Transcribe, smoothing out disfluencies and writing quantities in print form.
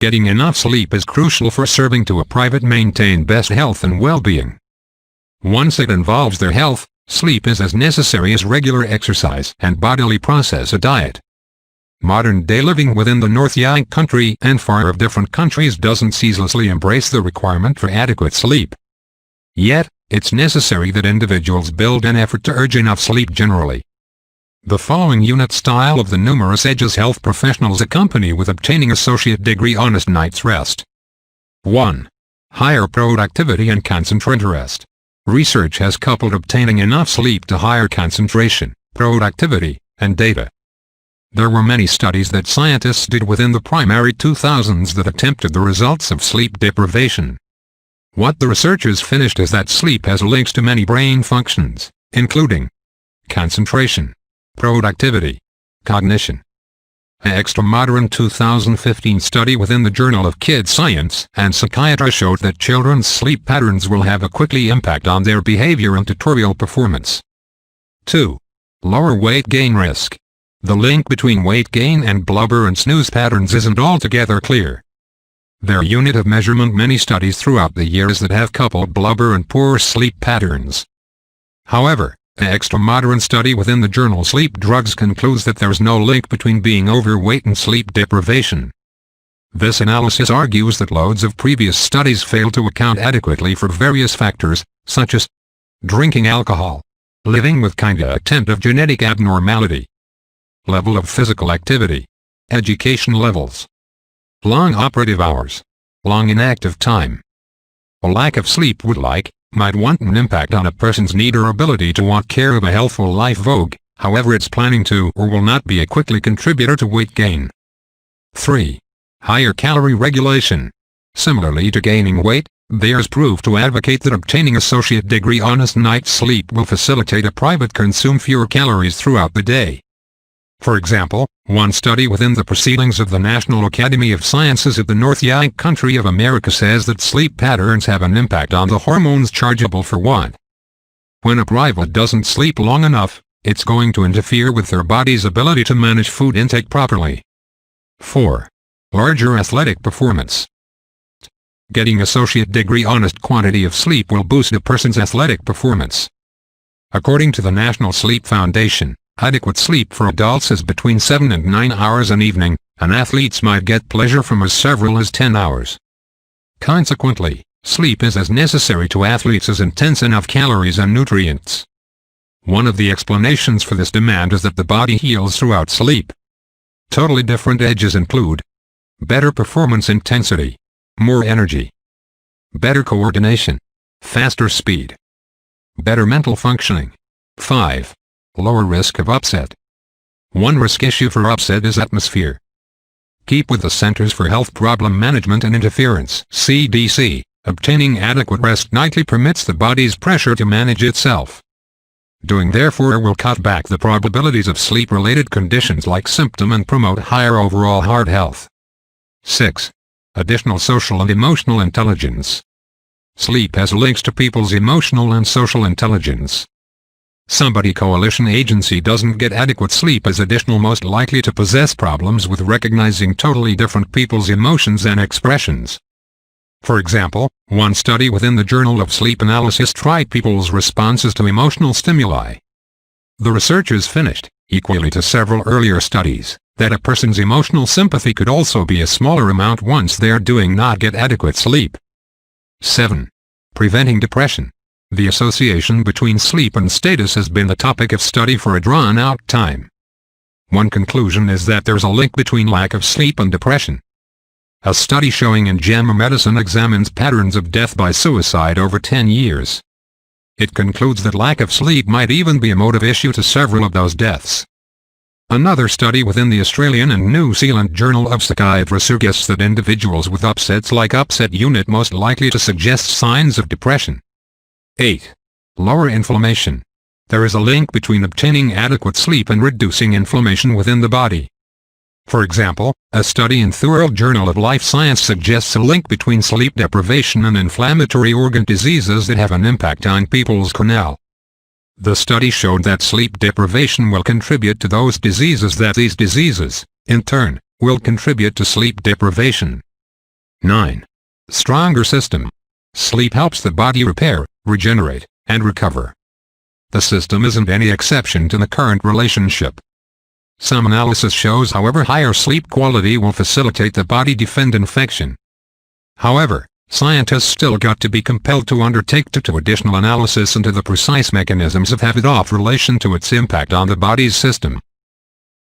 Getting enough sleep is crucial for serving to a private maintain best health and well-being. Once it involves their health, sleep is as necessary as regular exercise and bodily process a diet. Modern-day living within the North Yank country and far of different countries doesn't ceaselessly embrace the requirement for adequate sleep. Yet, it's necessary that individuals build an effort to urge enough sleep generally. The following unit style of the numerous edges health professionals accompany with obtaining associate degree honest night's rest. 1. Higher productivity and concentrated rest. Research has coupled obtaining enough sleep to higher concentration, productivity, and data. There were many studies that scientists did within the primary 2000s that attempted the results of sleep deprivation. What the researchers finished is that sleep has links to many brain functions, including concentration, productivity, cognition. An extra-modern 2015 study within the Journal of Kid Science and Psychiatry showed that children's sleep patterns will have a quickly impact on their behavior and tutorial performance. 2. Lower weight gain risk. The link between weight gain and blubber and snooze patterns isn't altogether clear. Their unit of measurement many studies throughout the years that have coupled blubber and poor sleep patterns. However, an extra-modern study within the journal Sleep Drugs concludes that there is no link between being overweight and sleep deprivation. This analysis argues that loads of previous studies fail to account adequately for various factors, such as drinking alcohol, living with kinda attentive genetic abnormality, level of physical activity, education levels, long operative hours, long inactive time. A lack of sleep might want an impact on a person's need or ability to want care of a healthful life vogue, however it's planning to or will not be a quickly contributor to weight gain. 3. Higher calorie regulation. Similarly to gaining weight, there's proof to advocate that obtaining associate degree honest night's sleep will facilitate a private consume fewer calories throughout the day. For example, one study within the Proceedings of the National Academy of Sciences of the North Yank country of America says that sleep patterns have an impact on the hormones chargeable for want. When a private doesn't sleep long enough, it's going to interfere with their body's ability to manage food intake properly. 4. Larger athletic performance. Getting associate degree honest quantity of sleep will boost a person's athletic performance. According to the National Sleep Foundation, adequate sleep for adults is between 7 and 9 hours an evening, and athletes might get pleasure from as several as 10 hours. Consequently, sleep is as necessary to athletes as intense enough calories and nutrients. One of the explanations for this demand is that the body heals throughout sleep. Totally different edges include better performance intensity, more energy, better coordination, faster speed, better mental functioning. 5. Lower risk of upset. One risk issue for upset is atmosphere. Keep with the Centers for Health Problem Management and Interference (CDC). Obtaining adequate rest nightly permits the body's pressure to manage itself. Doing therefore will cut back the probabilities of sleep-related conditions like symptom and promote higher overall heart health. 6. Additional social and emotional intelligence. Sleep has links to people's emotional and social intelligence. Somebody coalition agency doesn't get adequate sleep is additional most likely to possess problems with recognizing totally different people's emotions and expressions. For example, one study within the Journal of Sleep Analysis tried people's responses to emotional stimuli. The researchers finished, equally to several earlier studies, that a person's emotional sympathy could also be a smaller amount once they're doing not get adequate sleep. 7. Preventing depression. The association between sleep and status has been the topic of study for a drawn-out time. One conclusion is that there's a link between lack of sleep and depression. A study showing in JAMA Medicine examines patterns of death by suicide over 10 years. It concludes that lack of sleep might even be a motive issue to several of those deaths. Another study within the Australian and New Zealand Journal of Psychiatry suggests that individuals with upsets like upset unit most likely to suggest signs of depression. 8. Lower inflammation. There is a link between obtaining adequate sleep and reducing inflammation within the body. For example, a study in the World Journal of Life Science suggests a link between sleep deprivation and inflammatory organ diseases that have an impact on people's corneal. The study showed that sleep deprivation will contribute to those diseases, in turn, will contribute to sleep deprivation. 9. Stronger system. Sleep helps the body repair, regenerate, and recover. The system isn't any exception to the current relationship. Some analysis shows, however, higher sleep quality will facilitate the body defend infection. However, scientists still got to be compelled to undertake two additional analysis into the precise mechanisms of habit-off relation to its impact on the body's system.